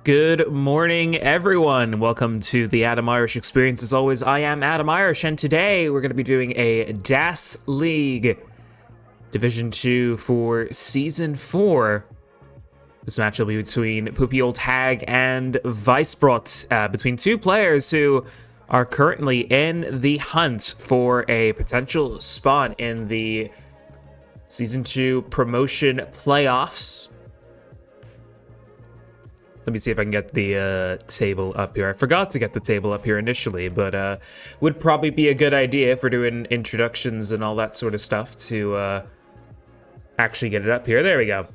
Good morning, everyone. Welcome to the Adam Irish Experience. As always, I am Adam Irish, and today we're going to be doing a DAS League Division 2 for Season 4. This match will be between poopyoldhag and Weisbrot, between two players who are currently in the hunt for a potential spot in the Season 2 promotion playoffs. Let me see if I can get the table up here. I forgot to get the table up here initially, but would probably be a good idea if we're doing introductions and all that sort of stuff to actually get it up here. There we go.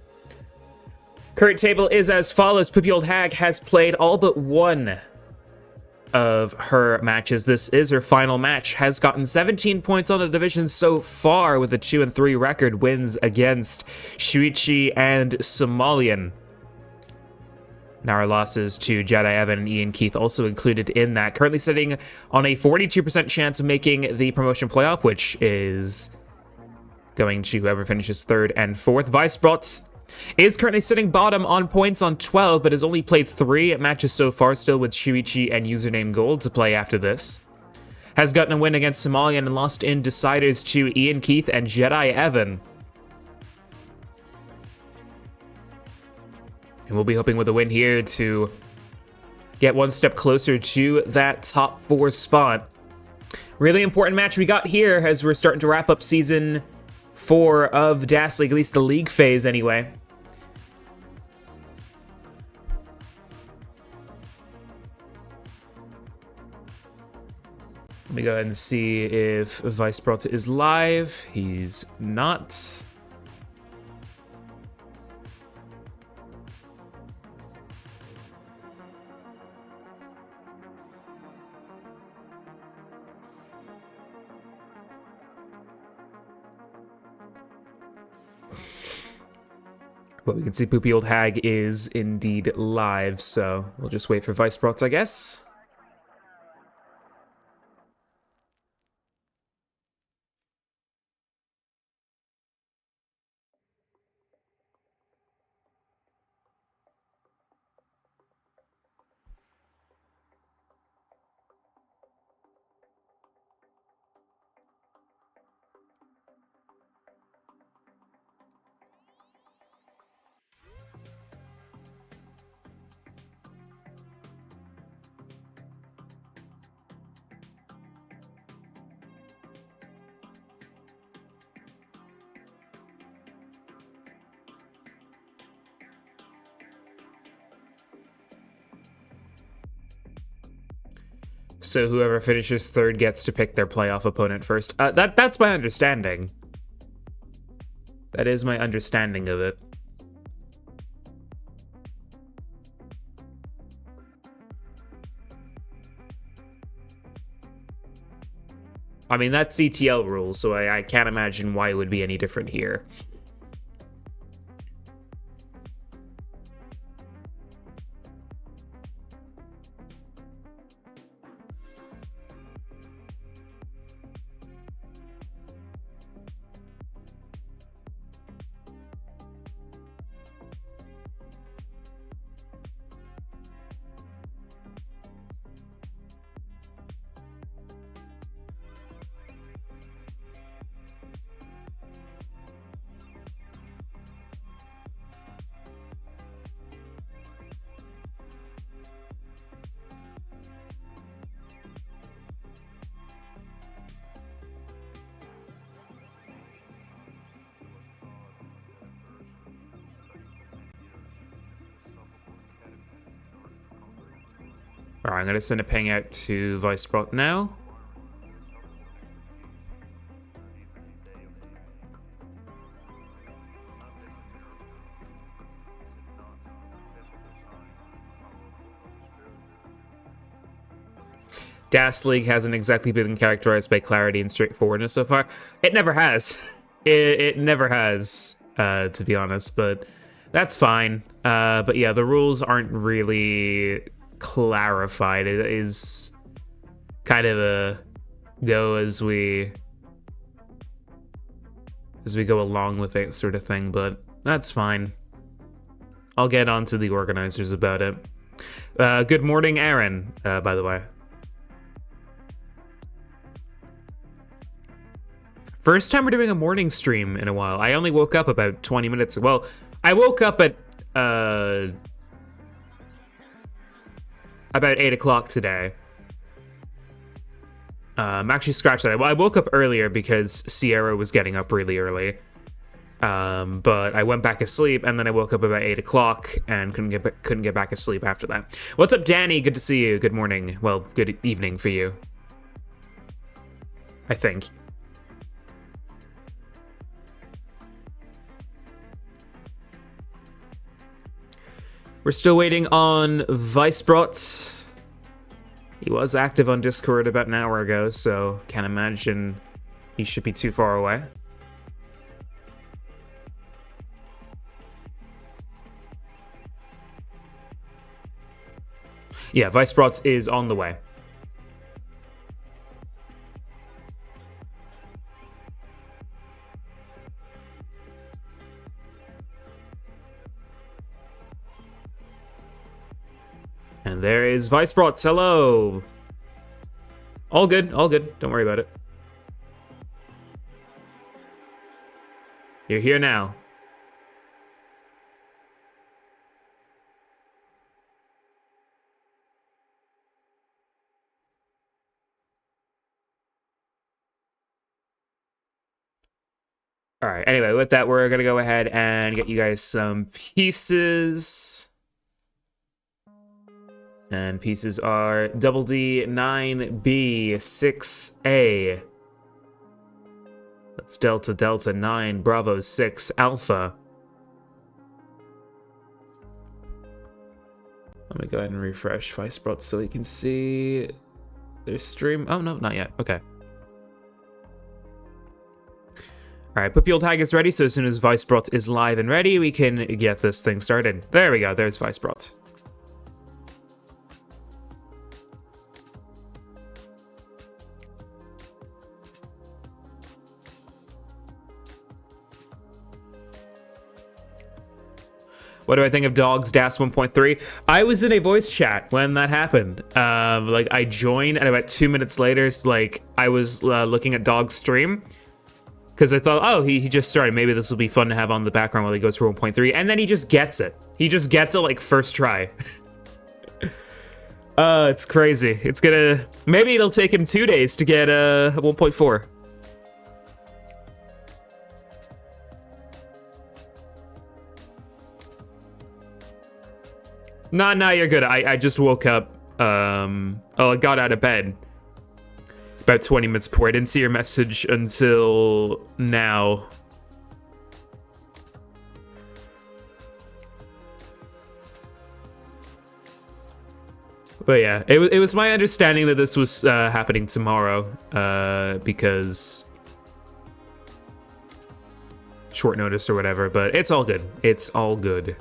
Current table is as follows. poopyoldhag has played all but one of her matches. This is her final match. Has gotten 17 points on the division so far with a 2-3 record. Wins against Shuichi and Somalian. Now our losses to Jedi Evan and Ian Keith also included in that. Currently sitting on a 42% chance of making the promotion playoff, which is going to whoever finishes third and fourth. Weisbrot is currently sitting bottom on points on 12, but has only played 3 matches so far, still with Shuichi and Username Gold to play after this. Has gotten a win against Somalian and lost in deciders to Ian Keith and Jedi Evan. And we'll be hoping with a win here to get one step closer to that top 4 spot. Really important match we got here as we're starting to wrap up Season 4 of DAS League, at least the league phase anyway. me go ahead and see if Weisbrot is live. He's not. But we can see poopyoldhag is indeed live, so we'll just wait for Weisbrot, I guess. So whoever finishes third gets to pick their playoff opponent first. That's my understanding. That is my understanding of it. I mean, that's CTL rules, so I can't imagine why it would be any different here. Alright, I'm gonna send a ping out to Weisbrot now. DAS League hasn't exactly been characterized by clarity and straightforwardness so far. It never has. It never has, to be honest, but that's fine. But yeah, the rules aren't really clarified. It is kind of a go as we go along with it sort of thing, but that's fine. I'll get on to the organizers about it. Good morning, Aaron, by the way. First time we're doing a morning stream in a while. I only woke up about 20 minutes ago. Well, I woke up at about 8 o'clock today. Actually, scratch that. Well, I woke up earlier because Sierra was getting up really early. But I went back asleep, and then I woke up about 8 o'clock and couldn't get back asleep after that. What's up, Danny? Good to see you. Good morning. Well, good evening for you, I think. We're still waiting on Weisbrot. He was active on Discord about an hour ago, so can't imagine he should be too far away. Yeah, Weisbrot is on the way. And there is Weisbrot. Hello. All good, all good. Don't worry about it. You're here now. All right, anyway, with that, we're going to go ahead and get you guys some pieces. And pieces are double D 9B 6A. That's Delta Delta 9 Bravo 6 Alpha. Let me go ahead and refresh Weisbrot so we can see their stream. Oh, no, not yet. Okay. All right, poopyoldhag is ready, so as soon as Weisbrot is live and ready, we can get this thing started. There we go. There's Weisbrot. What do I think of Dogs DAS 1.3? I was in a voice chat when that happened. Like, I joined, and about 2 minutes later, like, I was looking at Dog's stream, because I thought, oh, he just started. Maybe this will be fun to have on the background while he goes for 1.3, and then he just gets it. He just gets it, like, first try. It's crazy. It's gonna... Maybe it'll take him 2 days to get 1.4. No, you're good. I just woke up. I got out of bed about 20 minutes before. I didn't see your message until now. But yeah, it was my understanding that this was happening tomorrow, because short notice or whatever. But it's all good. It's all good.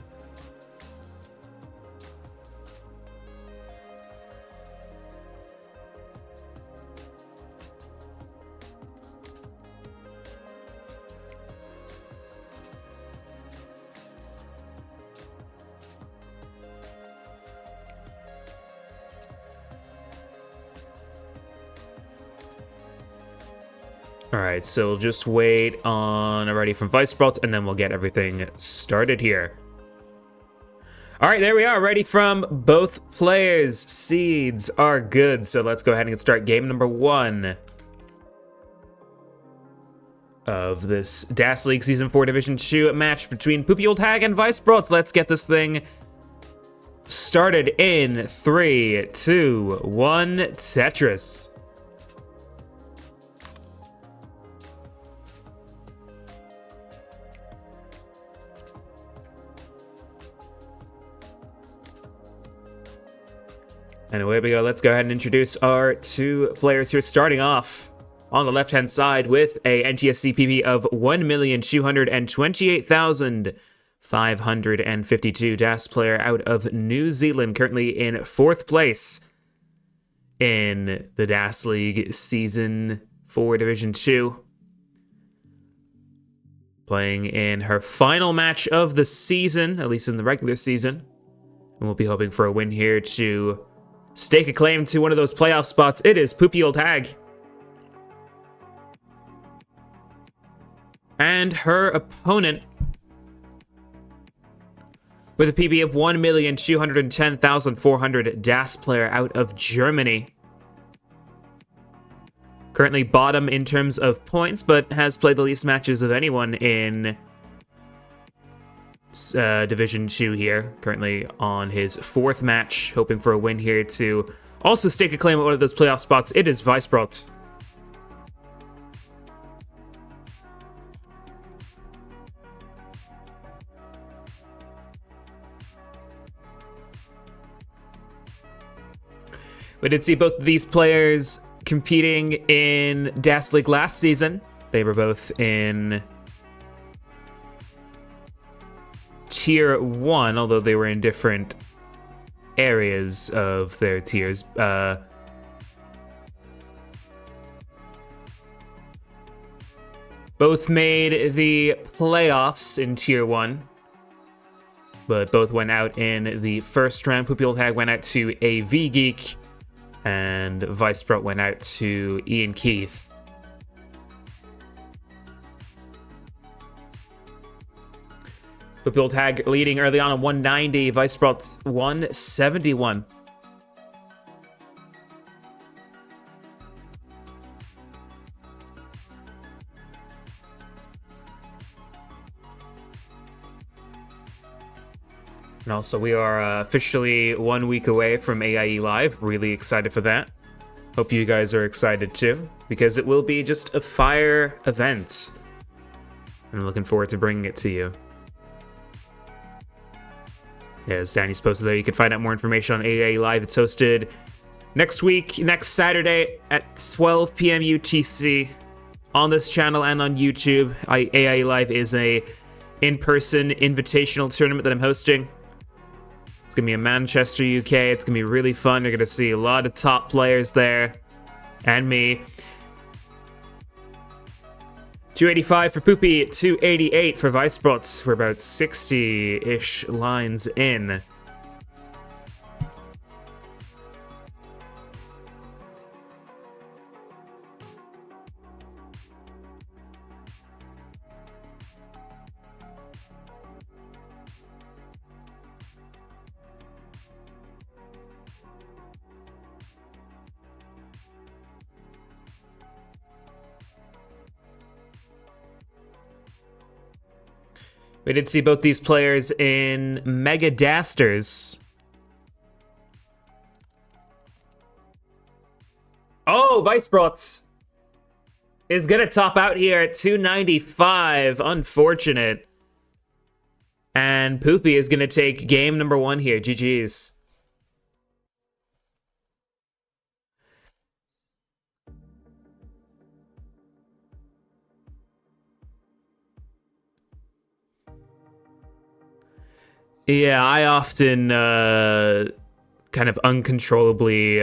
All right, so we'll just wait on a ready from Weisbrot, and then we'll get everything started here. All right, there we are, ready from both players. Seeds are good, so let's go ahead and start game number 1 of this DAS League Season 4 Division 2 match between poopyoldhag and Weisbrot. Let's get this thing started in 3, 2, 1, Tetris. And away we go. Let's go ahead and introduce our 2 players here, starting off on the left-hand side with a NTSC PB of 1,228,552. DAS player out of New Zealand, currently in 4th place in the DAS League Season 4 Division 2. Playing in her final match of the season, at least in the regular season. And we'll be hoping for a win here to stake a claim to one of those playoff spots. It is poopyoldhag. And her opponent, with a PB of 1,210,400, DAS player out of Germany. Currently bottom in terms of points, but has played the least matches of anyone in Division 2 here, currently on his 4th match, hoping for a win here to also stake a claim at one of those playoff spots. It is Weisbrot. We did see both of these players competing in DAS League last season. They were both in Tier 1, although they were in different areas of their tiers. Both made the playoffs in Tier 1, but both went out in the first round. poopyoldhag went out to AV Geek, and Weisbrot went out to Ian Keith. poopyoldhag leading early on 190, Weisbrot 171. And also, we are officially 1 week away from AIE Live. Really excited for that. Hope you guys are excited too, because it will be just a fire event. I'm looking forward to bringing it to you. Yeah, as Danny's posted there, you can find out more information on AIE Live. It's hosted next week, next Saturday at 12 p.m. UTC on this channel and on YouTube. AIE Live is a in-person invitational tournament that I'm hosting. It's going to be in Manchester, UK. It's going to be really fun. You're going to see a lot of top players there. And me. 285 for Poopy, 288 for Weisbrot. We're about 60-ish lines in. We did see both these players in Mega Dasters. Oh, Weisbrot is going to top out here at 295. Unfortunate. And Poopy is going to take game number 1 here. GG's. Yeah, I often kind of uncontrollably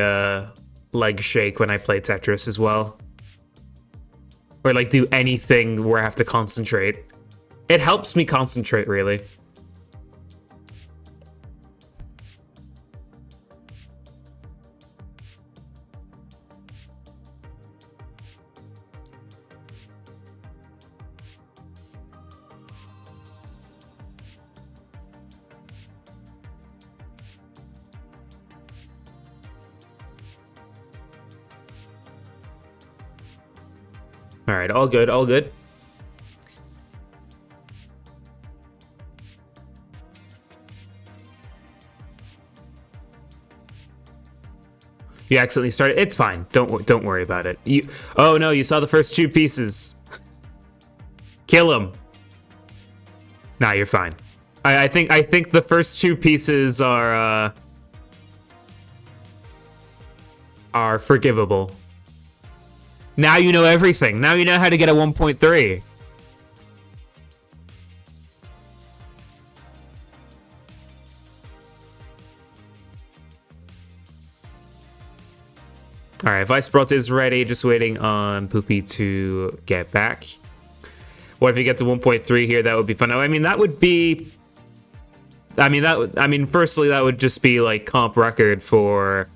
leg shake when I play Tetris as well. Or like do anything where I have to concentrate. It helps me concentrate, really. All right, all good, all good. You accidentally started. It's fine. Don't worry about it. Oh no, you saw the first 2 pieces. Kill him. Nah, you're fine. I think the first 2 pieces are forgivable. Now you know everything. Now you know how to get a 1.3. Alright, Weisbrot is ready, just waiting on Poopy to get back. What if he gets a 1.3 here? That would be fun. I mean, that would be... personally, that would just be like comp record for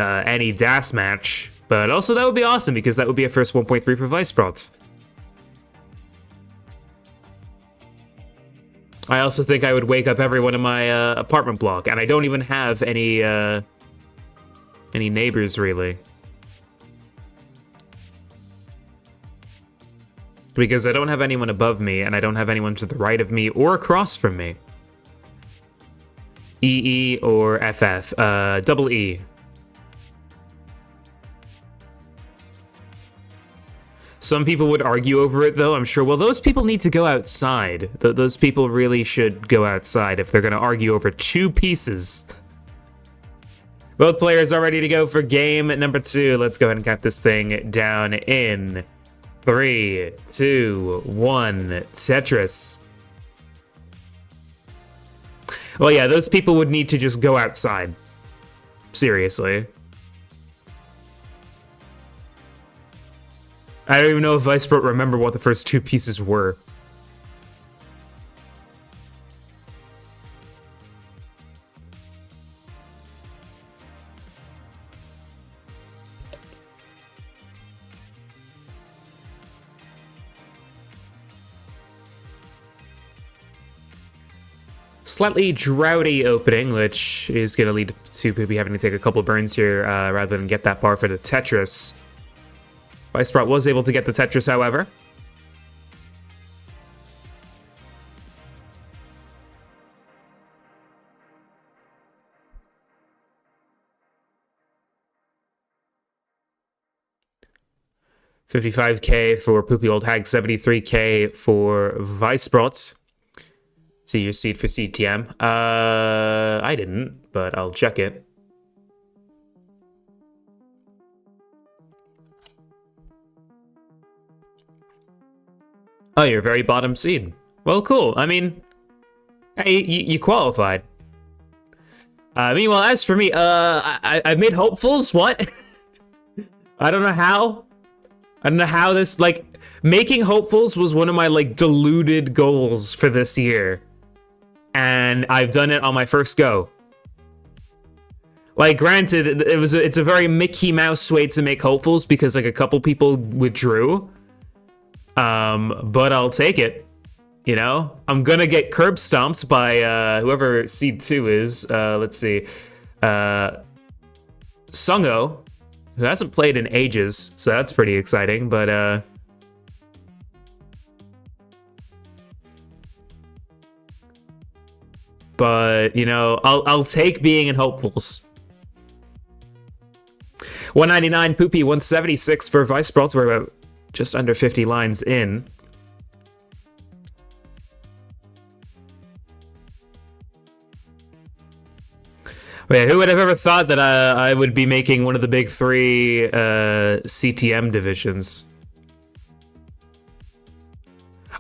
any DAS match, but also that would be awesome because that would be a first 1.3 for Weisbrot. I also think I would wake up everyone in my apartment block, and I don't even have any neighbors really, because I don't have anyone above me, and I don't have anyone to the right of me or across from me. EE or FF, double E. Some people would argue over it, though, I'm sure. Well, those people need to go outside. Those people really should go outside if they're going to argue over 2 pieces. Both players are ready to go for game number 2. Let's go ahead and count this thing down in 3, 2, 1. Tetris. Well, yeah, those people would need to just go outside. Seriously. I don't even know if Weisbrot remember what the first 2 pieces were. Slightly droughty opening, which is going to lead to Poopy having to take a couple burns here rather than get that bar for the Tetris. Weisbrot was able to get the Tetris, however. $55K for Poopy Old Hag, $73K for Weisbrot. See your seed for CTM. I didn't, but I'll check it. Oh, you're very bottom seed. Well, cool. I mean, hey, you qualified. Meanwhile, as for me, I made hopefuls. What? I don't know how. I don't know how this, like, making hopefuls was one of my, like, deluded goals for this year. And I've done it on my first go. Like, granted, it's a very Mickey Mouse way to make hopefuls because, like, a couple people withdrew. But I'll take it. You know? I'm gonna get curb stomped by, whoever seed 2 is. Let's see. Sungo, who hasn't played in ages, so that's pretty exciting, but, you know, I'll take being in hopefuls. 199 Poopy, 176 for Weisbrot. We're about just under 50 lines in. Yeah, who would have ever thought that I would be making one of the big 3 CTM divisions?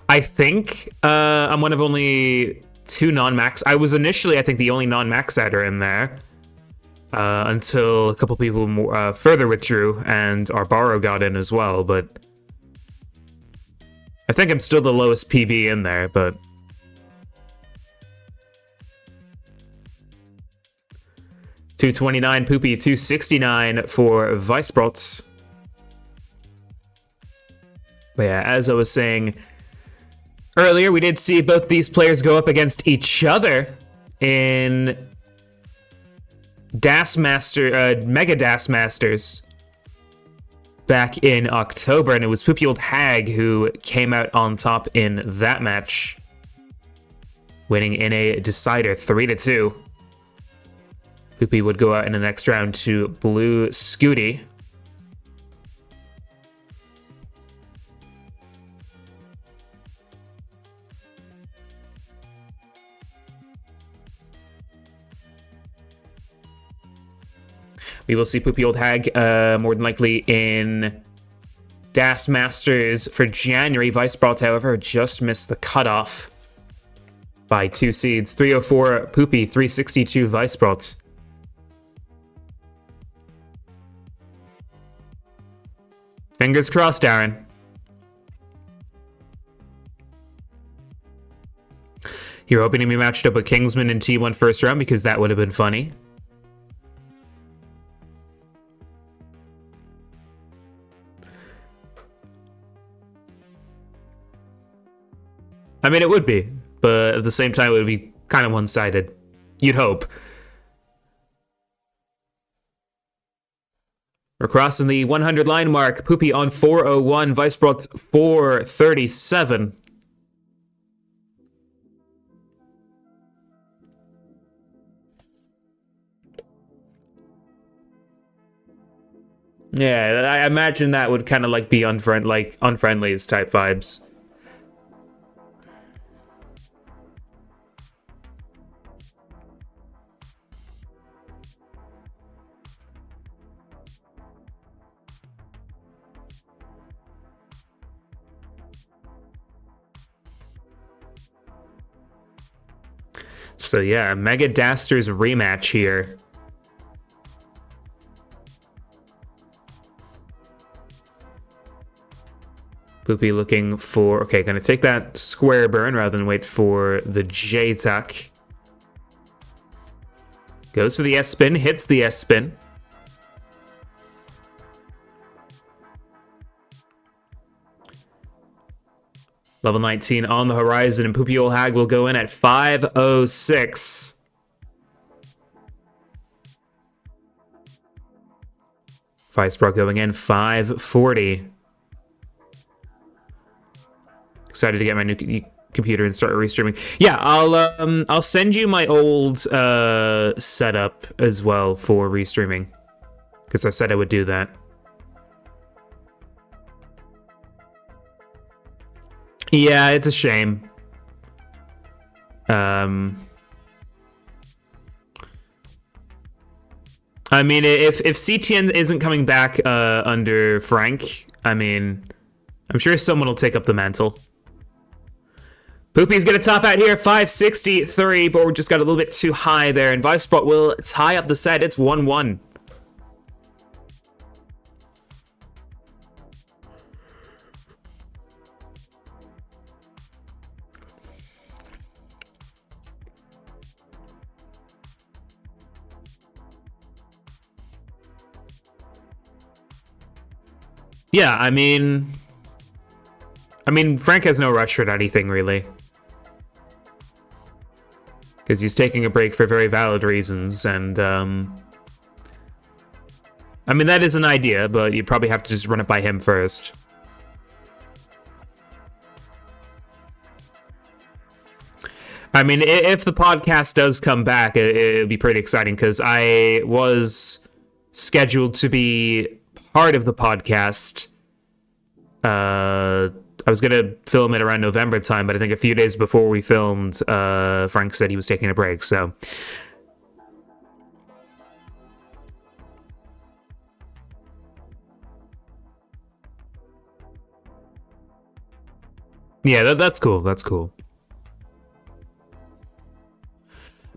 I think I'm one of only 2 non-max. I was initially, I think, the only non-max outer in there until a couple people more, further withdrew and our borrow got in as well. But I think I'm still the lowest PB in there. But $229 Poopy, $269 for Weisbrot. But yeah, as I was saying earlier, we did see both these players go up against each other in Mega Das Masters back in October, and it was Poopy Old Hag who came out on top in that match, winning in a decider 3-2. Poopy would go out in the next round to Blue Scooty. We will see Poopy Old Hag more than likely in Das Masters for January. Weisbrot, however, just missed the cutoff by 2 seeds. 304 Poopy, 362 Weisbrot. Fingers crossed, Aaron. You're hoping to be matched up with Kingsman in T1 first round because that would have been funny. I mean, it would be, but at the same time, it would be kind of one-sided. You'd hope. We're crossing the 100 line mark. Poopy on 401, Weisbrot 437. Yeah, I imagine that would kind of like be unfriendlies type vibes. So yeah, Mega Dasters rematch here. Poopy looking for... Okay, gonna take that square burn rather than wait for the J-Tuck. Goes for the S-Spin, hits the S-Spin. Level 19 on the horizon, and Poopy Old Hag will go in at 506. Weisbrot going in 540. Excited to get my new computer and start restreaming. Yeah, I'll send you my old setup as well for restreaming, because I said I would do that. Yeah, it's a shame. I mean, if CTN isn't coming back under Frank, I mean, I'm sure someone will take up the mantle. Poopy's gonna top out here, 563, but we just got a little bit too high there, and Weisbrot will tie up the set. It's 1-1. Yeah, I mean, Frank has no rush at anything, really. Because he's taking a break for very valid reasons, and, I mean, that is an idea, but you probably have to just run it by him first. I mean, if the podcast does come back, it'll be pretty exciting, because I was scheduled to be part of the podcast. I was gonna film it around November time, but I think a few days before we filmed, Frank said he was taking a break, so... Yeah, that's cool, that's cool.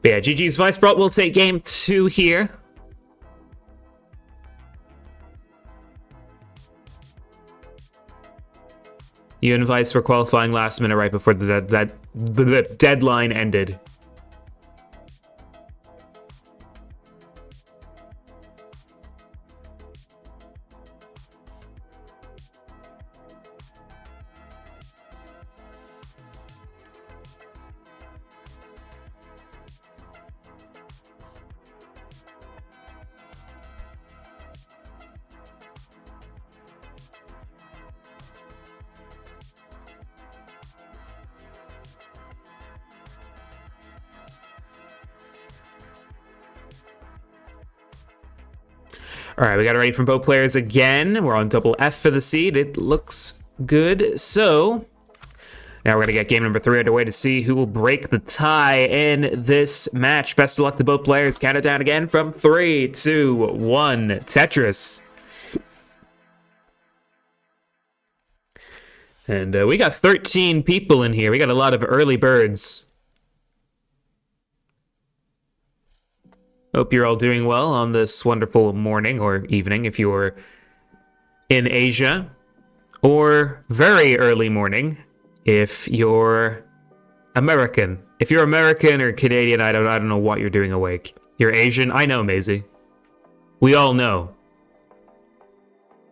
But yeah, GG's Weisbrot will take game 2 here. You and Vice were qualifying last minute right before the deadline ended. All right, we got it ready from both players again. We're on double F for the seed. It looks good. So now we're going to get game number 3 underway to see who will break the tie in this match. Best of luck to both players. Count it down again from 3, 2, 1. Tetris. And we got 13 people in here. We got a lot of early birds. Hope you're all doing well on this wonderful morning or evening if you're in Asia, or very early morning if you're American. If you're American or Canadian, I don't know what you're doing awake. You're Asian? I know, Maisie. We all know.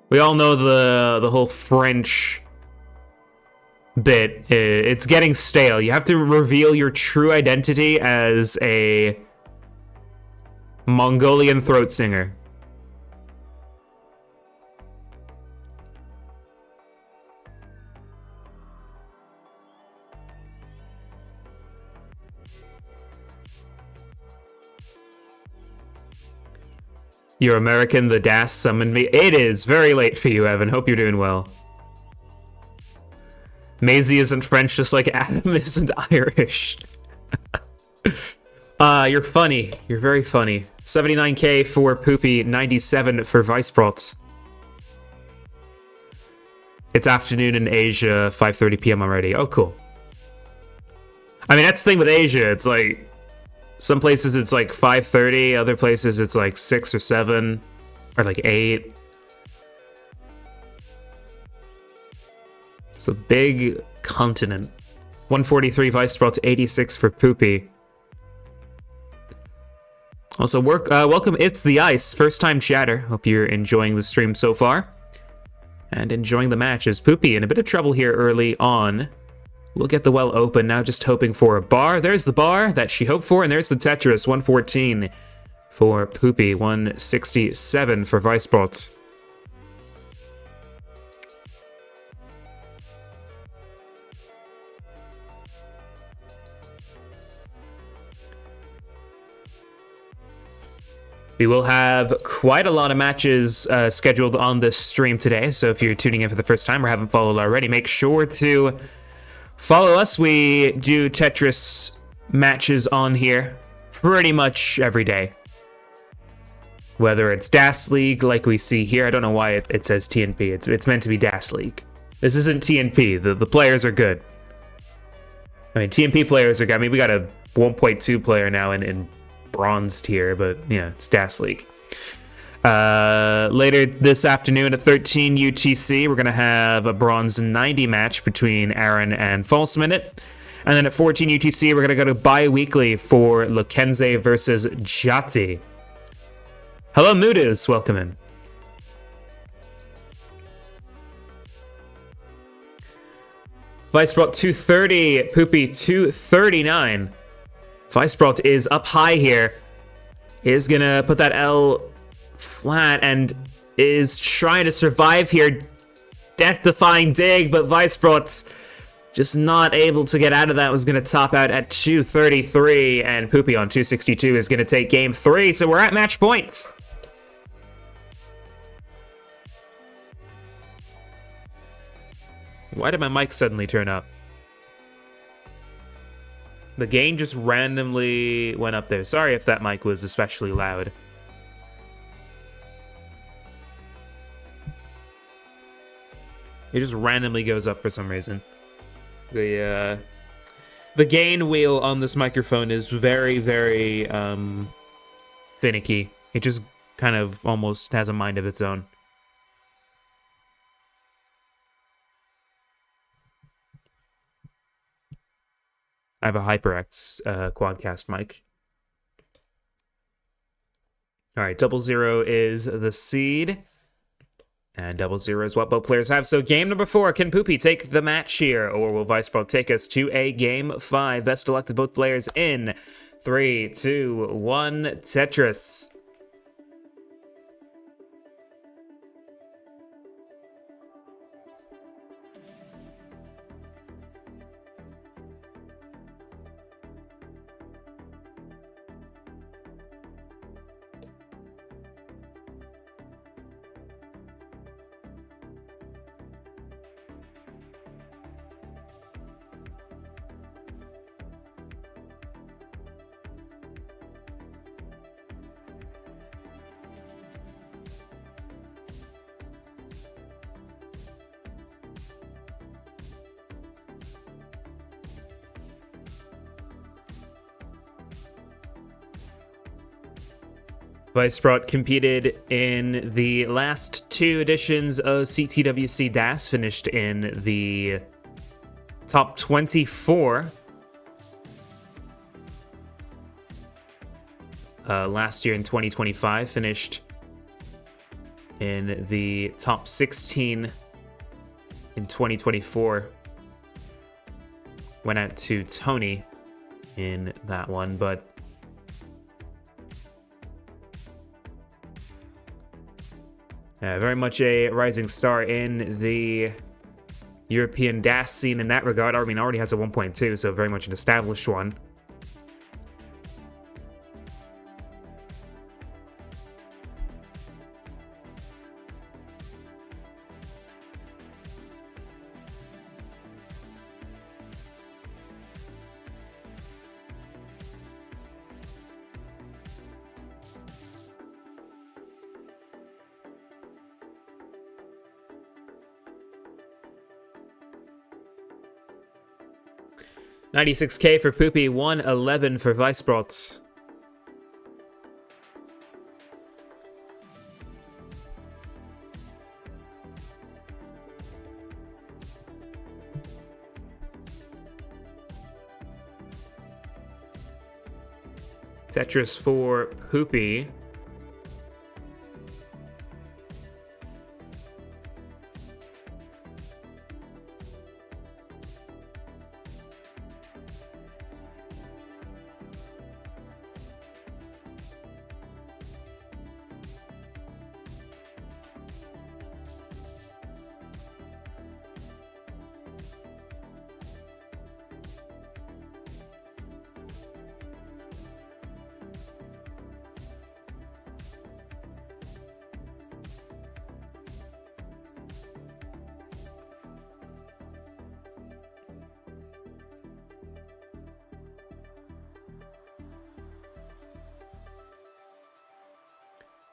We all know the whole French bit. It's getting stale. You have to reveal your true identity as a Mongolian throat singer. You're American, the DAS summoned me. It is very late for you, Evan. Hope you're doing well. Maisie isn't French, just like Adam isn't Irish. You're funny. You're very funny. 79k for Poopy, 97 for Weisbrot. It's afternoon in Asia, 5:30 p.m. already. Oh, cool. I mean, that's the thing with Asia. It's like, some places it's like 5:30, other places it's like 6 or 7, or like 8. It's a big continent. 143 Weisbrot, 86 for Poopy. Also, welcome, It's the Ice. First time chatter. Hope you're enjoying the stream so far. And enjoying the matches. Poopy in a bit of trouble here early on. We'll get the well open. Now just hoping for a bar. There's the bar that she hoped for. And there's the Tetris. 114 for Poopy. 167 for Weisbrot. We will have quite a lot of matches scheduled on this stream today, so if you're tuning in for the first time or haven't followed already, make sure to Follow us. We do Tetris matches on here pretty much every day. Whether it's DAS League, like we see here. I don't know why it says TNP. It's meant to be DAS League. This isn't TNP. The players are good. I mean, TNP players are good. I mean, we got a 1.2 player now in bronze tier, but yeah, it's DAS League. Later this afternoon at 13 UTC, we're going to have a bronze 90 match between Aaron and False Minute. And then at 14 UTC, we're going to go to bi-weekly for Lokenze versus Jati. Hello, Moodus. Welcome in. Weisbrot 230, Poopy 239. Weisbrot is up high here. Is going to put that L flat and is trying to survive here. Death-defying dig, but Weisbrot's just not able to get out of that. Was going to top out at 233, and Poopy on 262 is going to take game 3, so we're at match point. Why did my mic suddenly turn up? The gain just randomly went up there. Sorry if that mic was especially loud. It just randomly goes up for some reason. The gain wheel on this microphone is very, very finicky. It just kind of almost has a mind of its own. I have a HyperX Quadcast mic. All right, 00 is the seed. And 00 is what both players have. So game number 4, can Poopy take the match here? Or will Weisbrot take us to a game 5? Best of luck to both players in 3, 2, 1, Tetris. Weisbrot competed in the last 2 editions of CTWC DAS, finished in the top 24. Last year in 2025, finished in the top 16 in 2024. Went out to Tony in that one, but very much a rising star in the European DAS scene in that regard. I mean, already has a 1.2, so very much an established one. $96K for Poopy, 111 for Weisbrot. Tetris for Poopy.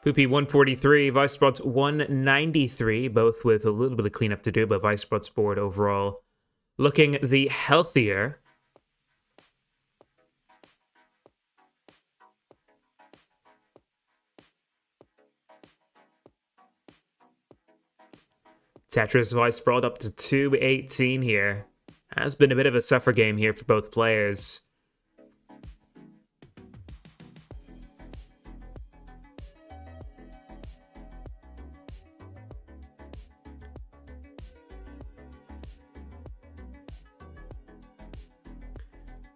Poopy 143, Weisbrot 193, both with a little bit of cleanup to do, but Weisbrot's board overall looking the healthier. Tetris Weisbrot up to 218 here. Has been a bit of a suffer game here for both players.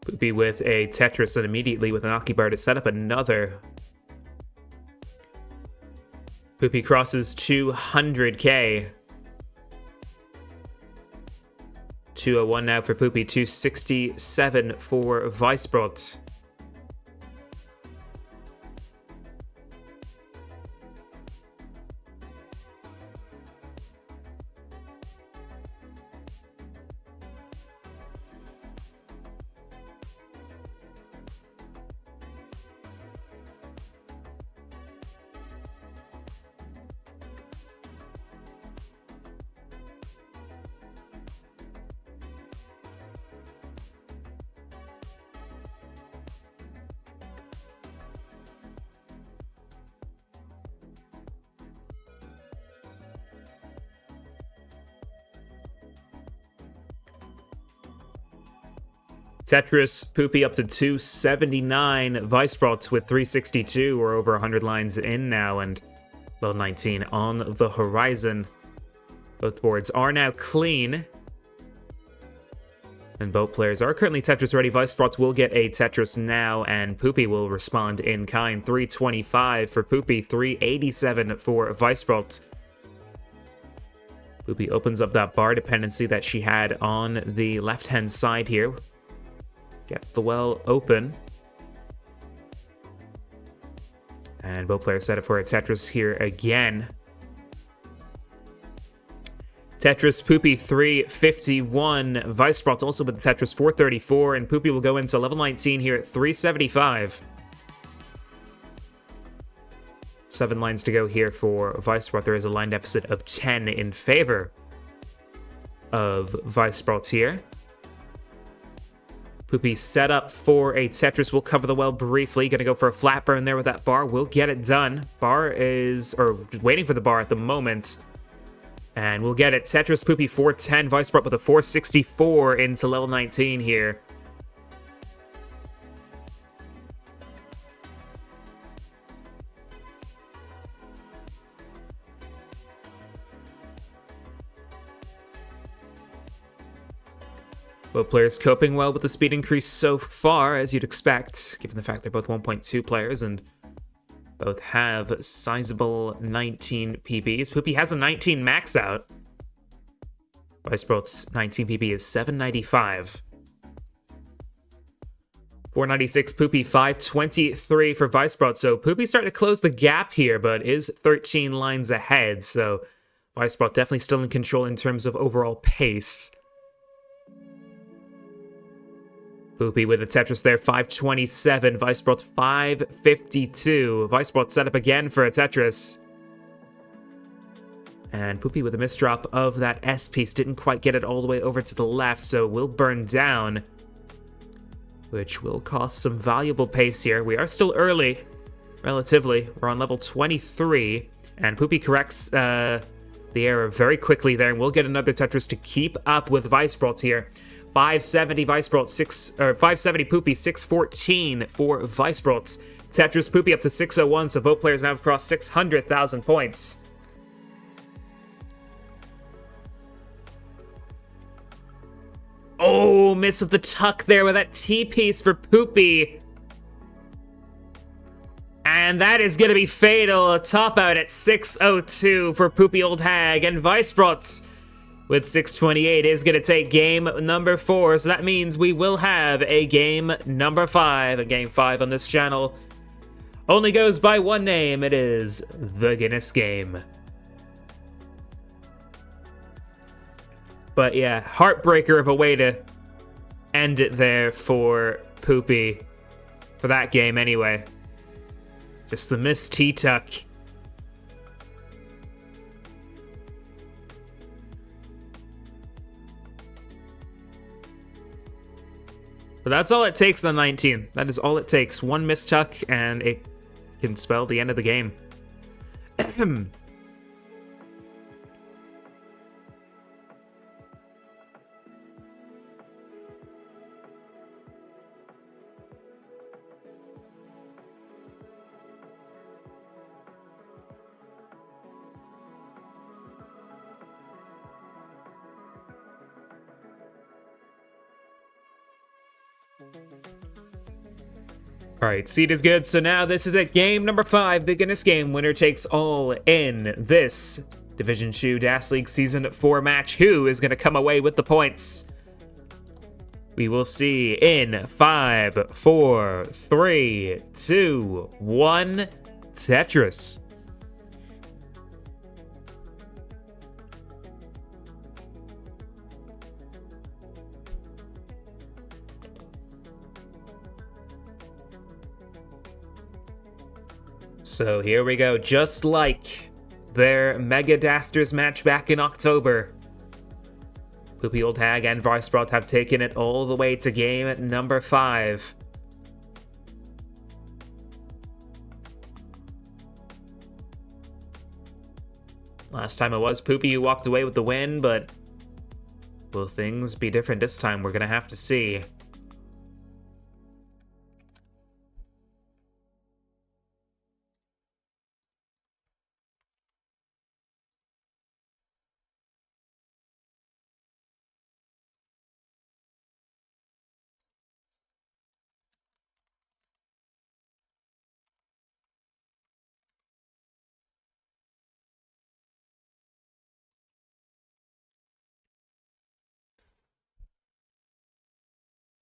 Poopy with a Tetris and immediately with an Aki bar to set up another. Poopy crosses 200k. 201 now for Poopy, 267 for Weisbrot. Tetris, Poopy up to 279. Weisbrot with 362. We're over 100 lines in now, and level 19 on the horizon. Both boards are now clean. And both players are currently Tetris ready. Weisbrot will get a Tetris now, and Poopy will respond in kind. 325 for Poopy, 387 for Weisbrot. Poopy opens up that bar dependency that she had on the left-hand side here. Gets the well open. And both players set up for a Tetris here again. Tetris, Poopy 351. Weisbrot also with the Tetris 434. And Poopy will go into level 19 here at 375. 7 lines to go here for Weisbrot. There is a line deficit of 10 in favor of Weisbrot here. Poopy set up for a Tetris. We'll cover the well briefly. Gonna go for a flat burn there with that bar. We'll get it done. Bar is, or just waiting for the bar at the moment. And we'll get it. Tetris, Poopy 410. Weisbrot with a 464 into level 19 here. Both players coping well with the speed increase so far, as you'd expect, given the fact they're both 1.2 players and both have sizable 19 PBs. Poopy has a 19 max out. Weisbrot's 19 PB is 795. 496 Poopy, 523 for Weisbrot. So Poopy's starting to close the gap here, but is 13 lines ahead. So Weisbrot definitely still in control in terms of overall pace. Poopy with a Tetris there, 527. Weisbrot 552. Weisbrot set up again for a Tetris. And Poopy with a misdrop of that S piece. Didn't quite get it all the way over to the left, so will burn down, which will cost some valuable pace here. We are still early, relatively. We're on level 23, and Poopy corrects the error very quickly there, and we'll get another Tetris to keep up with Weisbrot here. 570 Weisbrot, 570 Poopy, 614 for Weisbrot. Tetris, Poopy up to 601, so both players now have crossed 600,000 points. Oh, miss of the tuck there with that T-piece for Poopy. And that is going to be fatal. A top out at 602 for poopyoldhag, and Weisbrot with 628 is going to take game number 4. So that means we will have a game number 5. A game 5 on this channel only goes by one name. It is the Guinness game. But yeah, heartbreaker of a way to end it there for Poopy. For that game anyway. Just the missed T-tuck But that's all it takes on 19. That is all it takes. One mistuck, and it can spell the end of the game. All right, seed is good. So now this is it. Game number 5, biggest game. Winner takes all in this Division 2 DAS League Season 4 match. Who is going to come away with the points? We will see in 5, 4, 3, 2, 1. Tetris. So here we go, just like their Mega Dasters match back in October. poopyoldhag and Weisbrot have taken it all the way to game number 5. Last time it was Poopy who walked away with the win, but will things be different this time? We're gonna have to see.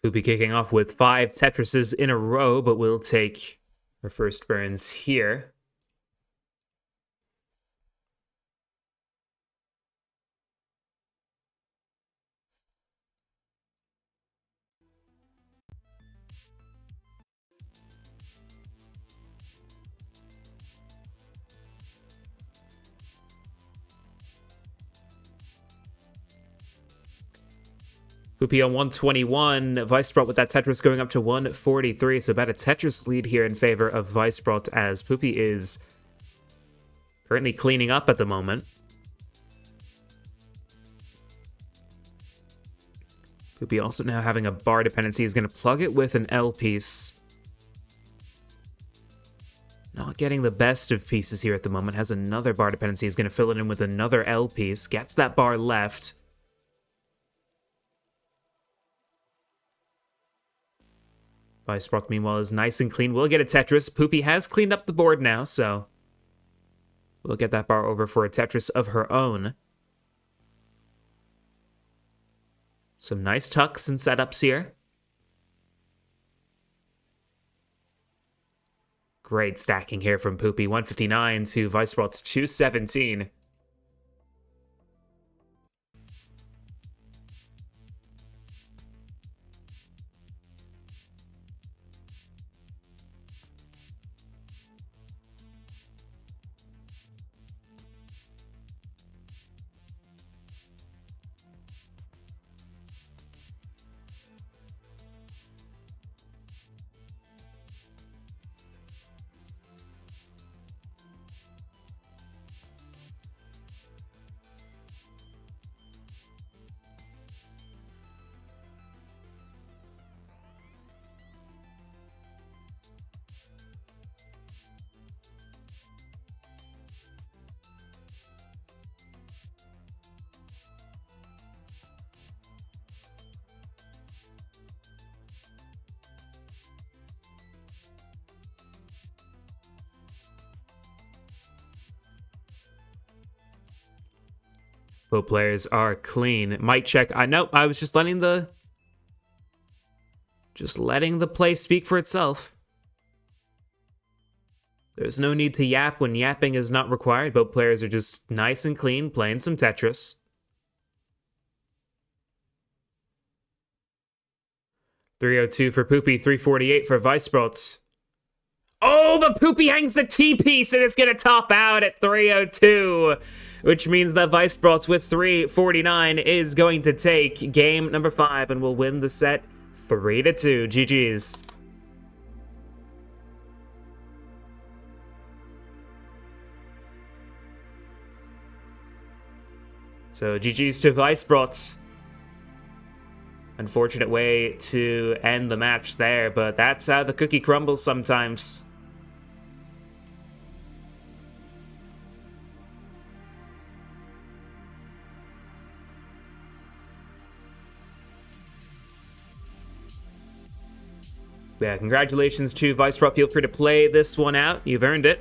Poopy kicking off with 5 Tetrises in a row, but we'll take our first burns here. Poopy on 121, Weisbrot with that Tetris going up to 143, so about a Tetris lead here in favor of Weisbrot as Poopy is currently cleaning up at the moment. Poopy also now having a bar dependency is going to plug it with an L piece. Not getting the best of pieces here at the moment, has another bar dependency, is going to fill it in with another L piece, gets that bar left. Weisbrot, meanwhile, is nice and clean. We'll get a Tetris. Poopy has cleaned up the board now, so we'll get that bar over for a Tetris of her own. Some nice tucks and setups here. Great stacking here from Poopy. 159 to Weisbrot's 217. Both players are clean. Mic check. I know. I was just letting the play speak for itself. There's no need to yap when yapping is not required. Both players are just nice and clean, playing some Tetris. .302 for Poopy, 348 for Weisbrot. Oh, but Poopy hangs the T-piece, and it's going to top out at 302, which means that Weisbrot with 349 is going to take game number 5 and will win the set 3-2. GG's. So GG's to Weisbrot. Unfortunate way to end the match there, but that's how the cookie crumbles sometimes. Yeah, congratulations to Weisbrot. Feel free to play this one out. You've earned it.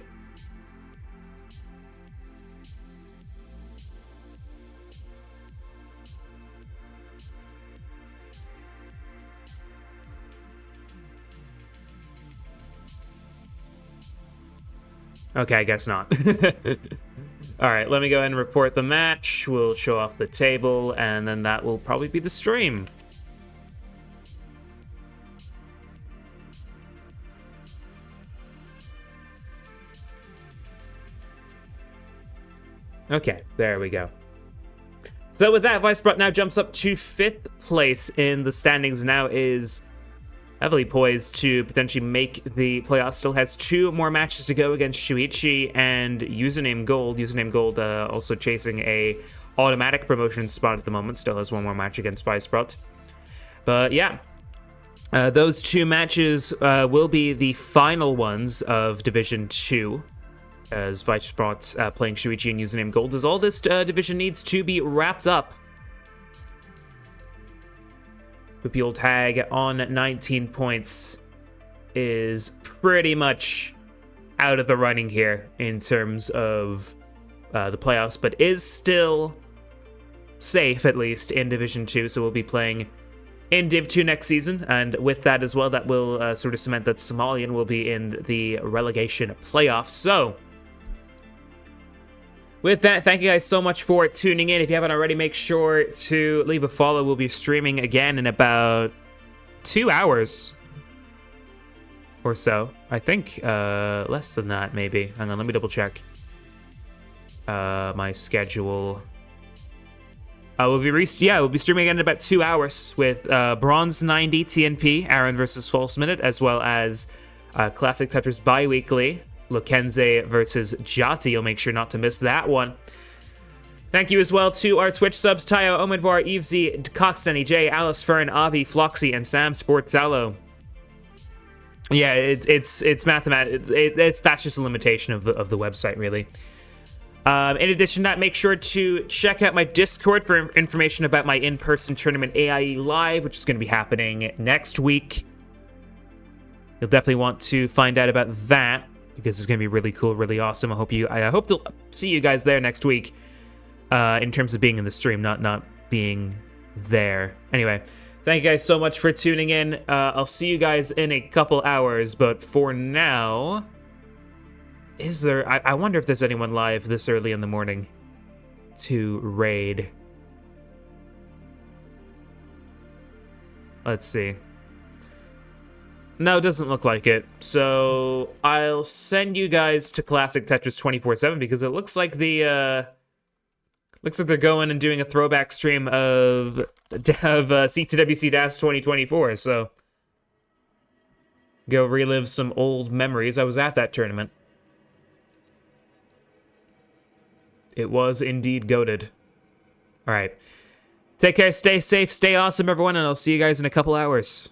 Okay, I guess not. Alright, let me go ahead and report the match. We'll show off the table, and then that will probably be the stream. Okay, there we go. So with that, Weisbrot now jumps up to 5th place in the standings, now is heavily poised to potentially make the playoffs. Still has 2 more matches to go against Shuichi and Username Gold. Username Gold also chasing a automatic promotion spot at the moment. Still has 1 more match against Weisbrot. But yeah, those 2 matches will be the final ones of Division 2. As Weisbrot playing Shuichi and Username Gold, as all this division needs to be wrapped up. Poopyoldhag on 19 points is pretty much out of the running here in terms of the playoffs, but is still safe, at least, in Division 2, so we'll be playing in Div 2 next season, and with that as well, that will sort of cement that Somalian will be in the relegation playoffs. So with that, thank you guys so much for tuning in. If you haven't already, make sure to leave a follow. We'll be streaming again in about 2 hours or so. I think less than that, maybe. Hang on, let me double check my schedule. We'll be streaming again in about 2 hours with Bronze 90 TNP, Aaron versus False Minute, as well as Classic Tetris Bi-Weekly, Lukenze versus Jati. You'll make sure not to miss that one. Thank you as well to our Twitch subs, Tayo, Omidvar, Evesy, Coxtenny, Jay, Alice, Fern, Avi, Floxy, and Sam Sportello. Yeah, it's mathematical. That's just a limitation of the website, really. In addition to that, make sure to check out my Discord for information about my in-person tournament AIE Live, which is going to be happening next week. You'll definitely want to find out about that, because it's going to be really cool, really awesome. I hope to see you guys there next week, in terms of being in the stream, not being there. Anyway, thank you guys so much for tuning in. I'll see you guys in a couple hours, but for now, I wonder if there's anyone live this early in the morning to raid. Let's see. No, it doesn't look like it. So I'll send you guys to Classic Tetris 24/7 because it looks like they're going and doing a throwback stream of C2WC DAS 2024. So go relive some old memories. I was at that tournament. It was indeed goated. All right. Take care, stay safe, stay awesome, everyone, and I'll see you guys in a couple hours.